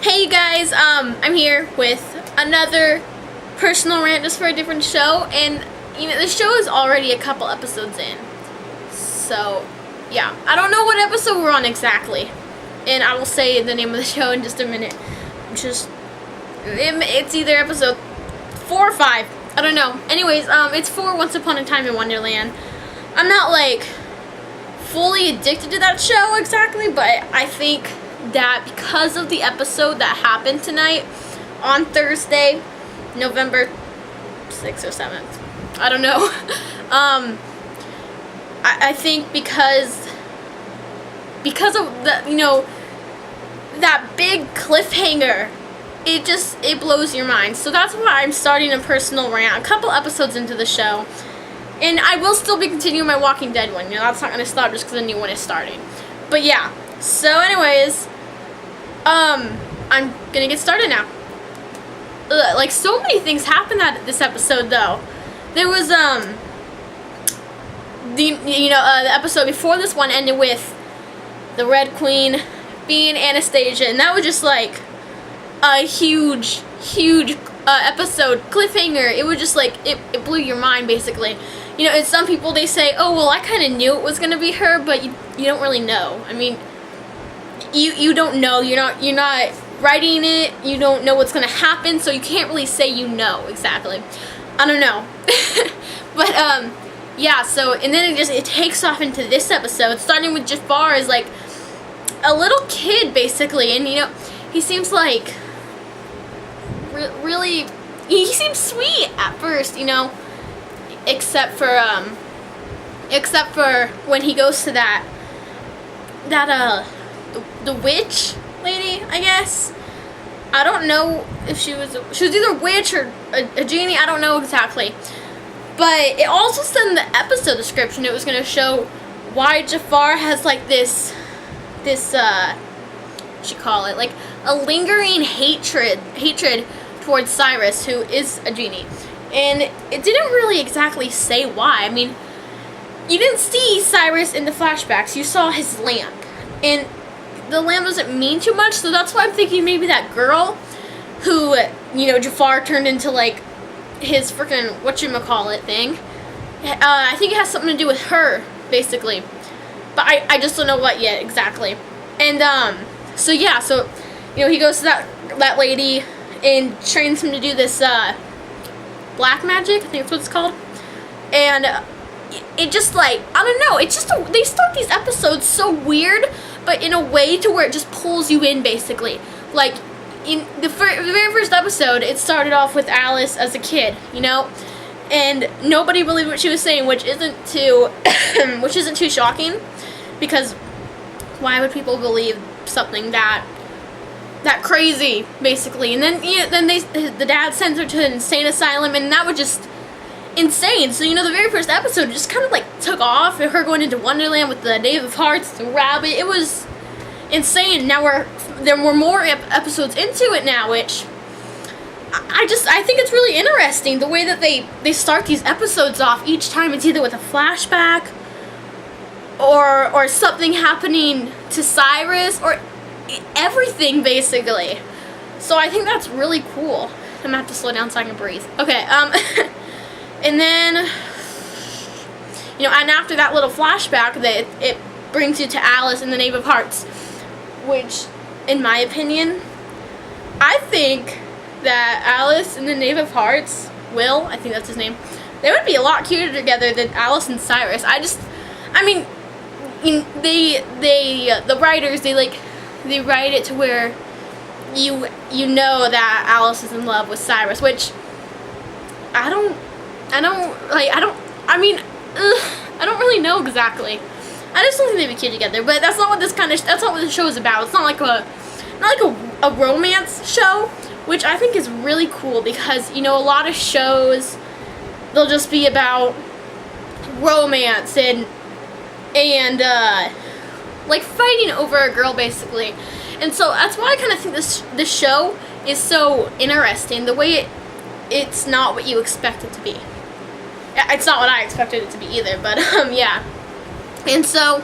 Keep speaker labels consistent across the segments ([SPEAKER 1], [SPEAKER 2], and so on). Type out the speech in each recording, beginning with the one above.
[SPEAKER 1] Hey you guys, I'm here with another personal rant just for a different show, and the show is already a couple episodes in. So, yeah, I don't know what episode we're on exactly, and I will say the name of the show in just a minute. It's either episode 4 or 5. I don't know. Anyways, it's for Once Upon a Time in Wonderland. I'm not like fully addicted to that show exactly, but I think that because of the episode that happened tonight on Thursday, November 6th or 7th, I don't know. I think because of the that big cliffhanger, it blows your mind. So that's why I'm starting a personal rant a couple episodes into the show. And I will still be continuing my Walking Dead one. That's not going to stop just because a new one is starting. But yeah. So anyways, I'm going to get started now. Like, so many things happened at this episode, though. There was, the episode before this one ended with the Red Queen being Anastasia. And that was just, like, a huge episode cliffhanger. It was just, like, it blew your mind, basically. And some people, they say, oh, well, I kind of knew it was going to be her, but you don't really know. I mean, you don't know. You're not writing it. You don't know what's going to happen, so you can't really say you know exactly. I don't know. But, yeah, so, and then it takes off into this episode, starting with Jafar as, like, a little kid, basically, and, he seems like really, he seems sweet at first, except for when he goes to that the witch lady, I guess. I don't know if she was either a witch or a genie, I don't know exactly. But it also said in the episode description it was going to show why Jafar has, like, this what you call it, like a lingering hatred towards Cyrus, who is a genie. And it didn't really exactly say why. I mean, you didn't see Cyrus in the flashbacks. You saw his lamp. And the lamp doesn't mean too much, so that's why I'm thinking maybe that girl who, Jafar turned into, like, his freaking whatchamacallit thing. I think it has something to do with her, basically. But I just don't know what yet exactly. And, so yeah, so, he goes to that lady and trains him to do this, black magic, I think that's what it's called. And it just, like, I don't know, it's just, they start these episodes so weird, but in a way to where it just pulls you in, basically. Like, in the very first episode, it started off with Alice as a kid, and nobody believed what she was saying, which isn't too shocking, because why would people believe something that crazy, basically? And then the dad sends her to an insane asylum, and that was just insane. So the very first episode just kind of like took off, and her going into Wonderland with the Knave of Hearts, the rabbit. It was insane. Now there were more episodes into it now, which I think it's really interesting the way that they start these episodes off. Each time it's either with a flashback or something happening to Cyrus, or everything, basically. So I think that's really cool. I'm gonna have to slow down so I can breathe. Okay, and then, and after that little flashback, it brings you to Alice in the Knave of Hearts, which, in my opinion, I think that Alice in the Knave of Hearts, Will, I think that's his name, they would be a lot cuter together than Alice and Cyrus. The writers, they write it to where you know that Alice is in love with Cyrus, which I don't really know exactly. I just don't think they'd be cute together, but that's not what that's not what the show is about. It's not like a romance show, which I think is really cool, because a lot of shows, they'll just be about romance and like fighting over a girl, basically. And so that's why I kind of think this show is so interesting. The way it's not what you expect it to be. It's not what I expected it to be either, but yeah. And so,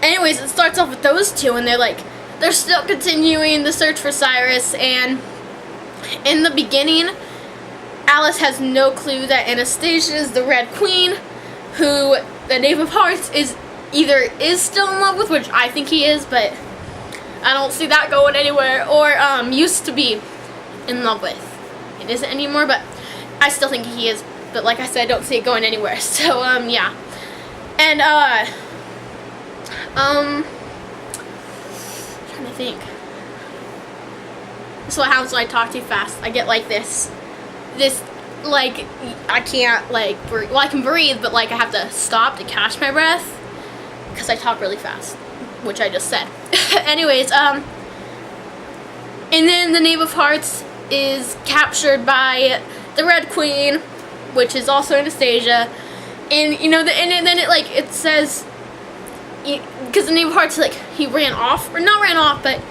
[SPEAKER 1] anyways, it starts off with those two, and they're like they're still continuing the search for Cyrus, and in the beginning, Alice has no clue that Anastasia is the Red Queen, who the Knave of Hearts is still in love with, which I think he is, but I don't see that going anywhere, or used to be in love with. It isn't anymore, but I still think he is, but like I said, I don't see it going anywhere, so yeah. And trying to think. So what happens when I talk too fast? I get like this, like, I can't, like, breathe. Well, I can breathe, but, like, I have to stop to catch my breath, because I talk really fast, which I just said. Anyways, and then the Knave of Hearts is captured by the Red Queen, which is also Anastasia, and, you know, and then it, like, it says, because the Knave of Hearts, like, he ran off, or not ran off, but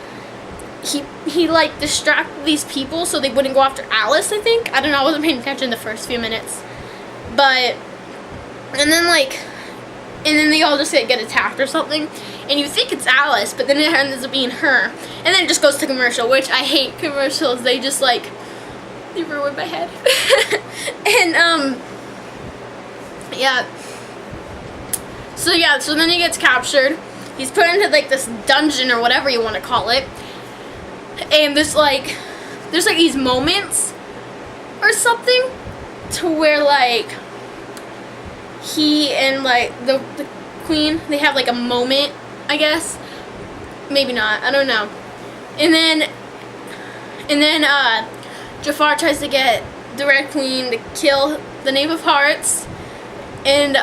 [SPEAKER 1] he like distracted these people so they wouldn't go after Alice, I think. I don't know, I wasn't paying attention the first few minutes. But, and then they all just get attacked or something. And you think it's Alice, but then it ends up being her. And then it just goes to commercial, which I hate commercials. They just like, they ruin my head. And, yeah. So then he gets captured. He's put into like this dungeon or whatever you want to call it. And there's like these moments or something to where like he and like the queen, they have like a moment, I guess. Maybe not, I don't know. And then Jafar tries to get the Red Queen to kill the Knave of Hearts, and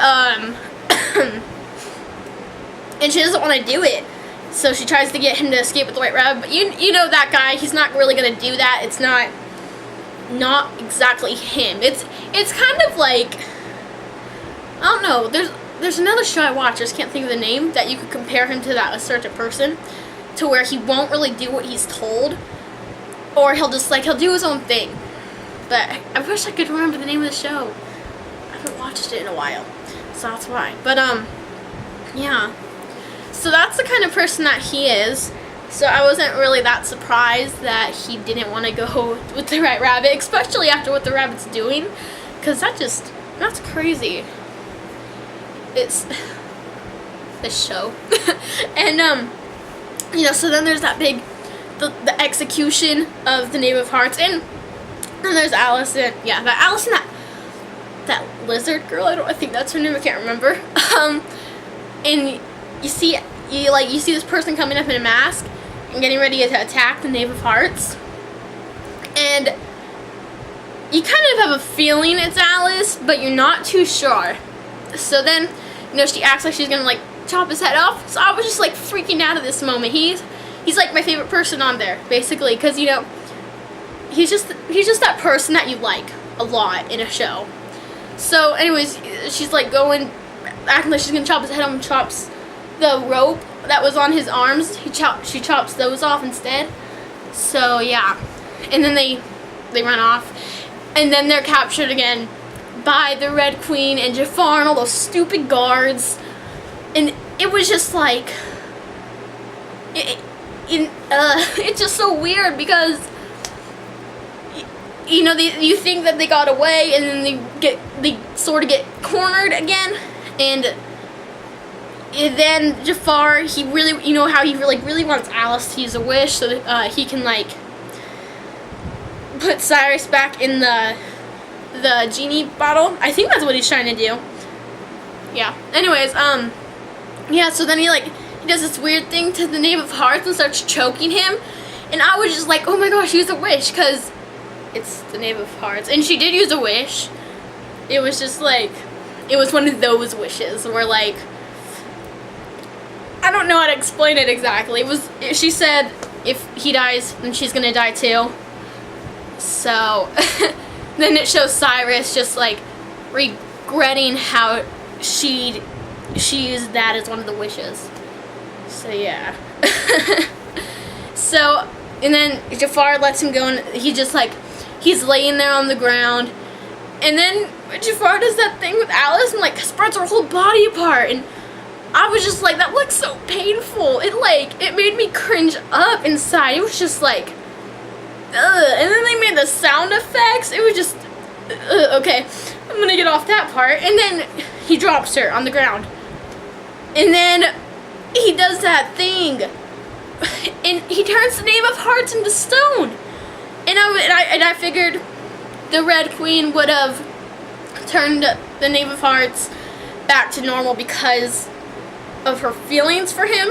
[SPEAKER 1] and she doesn't want to do it. So she tries to get him to escape with the White Rabbit, but you know that guy, he's not really gonna do that. It's not exactly him. It's kind of like, I don't know, there's another show I watch, I just can't think of the name, that you could compare him to that, a certain person, to where he won't really do what he's told, or he'll just like, he'll do his own thing. But I wish I could remember the name of the show. I haven't watched it in a while, so that's why. But yeah. So that's the kind of person that he is. So I wasn't really that surprised that he didn't want to go with the White Rabbit, especially after what the rabbit's doing, because that's crazy. It's this show. And you know, so then there's that big the execution of the Knave of Hearts, and there's Alice, and yeah, Alice and that lizard girl, I think that's her name, I can't remember. And you see this person coming up in a mask and getting ready to attack the Knave of Hearts, and you kind of have a feeling it's Alice, but you're not too sure. So then, you know, she acts like she's gonna like chop his head off. So I was just like freaking out at this moment. He's like my favorite person on there, basically, because, you know, he's just that person that you like a lot in a show. So anyways, she's like acting like she's gonna chop his head off, and chops the rope that was on his arms. She chops those off instead. So yeah, and then they run off, and then they're captured again by the Red Queen and Jafar and all those stupid guards. And it was just like, it's just so weird, because you know, you think that they got away, and then they sort of get cornered again. And then Jafar, he really, you know how he really wants Alice to use a wish so that he can like put Cyrus back in the genie bottle. I think that's what he's trying to do. Yeah. Anyways, yeah. So then he does this weird thing to the Knave of Hearts and starts choking him, and I was just like, oh my gosh, use a wish, because it's the Knave of Hearts, and she did use a wish. It was just like, it was one of those wishes where like, I don't know how to explain it exactly. She said if he dies, then she's gonna die too. So then it shows Cyrus just like regretting how she used that as one of the wishes. So yeah. So, and then Jafar lets him go, and he just like, he's laying there on the ground, and then Jafar does that thing with Alice and like spreads her whole body apart, and I was just like, that looks so painful. It made me cringe up inside. It was just like, ugh. And then they made the sound effects. It was just, okay, I'm gonna get off that part. And then he drops her on the ground. And then he does that thing. And he turns the Knave of Hearts into stone. And I figured the Red Queen would have turned the Knave of Hearts back to normal because of her feelings for him,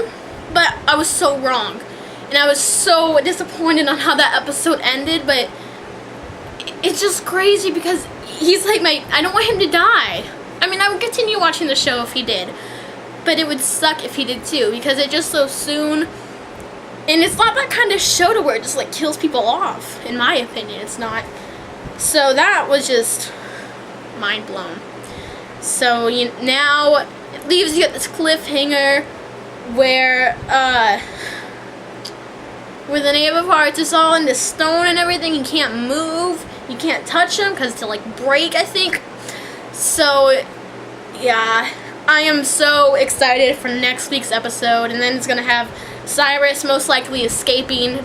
[SPEAKER 1] but I was so wrong, and I was so disappointed on how that episode ended. But it's just crazy because he's like I don't want him to die. I mean, I would continue watching the show if he did, but it would suck if he did too, because it's just so soon, and it's not that kind of show to where it just like kills people off. In my opinion, it's not. So that was just mind blown. So now it leaves you at this cliffhanger where the Knave of Hearts is all in the stone and everything. You can't move, you can't touch him because to like break, I think. So yeah, I am so excited for next week's episode, and then it's gonna have Cyrus most likely escaping,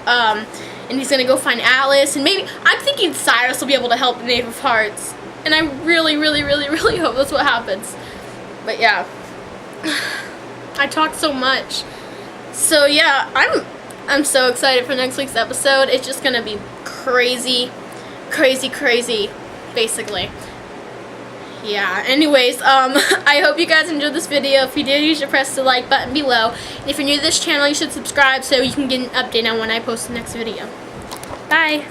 [SPEAKER 1] and he's gonna go find Alice, and maybe I'm thinking Cyrus will be able to help the Knave of Hearts. And I really, really, really, really hope that's what happens. But yeah, I talked so much. So yeah, I'm so excited for next week's episode. It's just gonna be crazy, crazy, crazy, basically. Yeah. Anyways, I hope you guys enjoyed this video. If you did, you should press the like button below. And if you're new to this channel, you should subscribe so you can get an update on when I post the next video. Bye.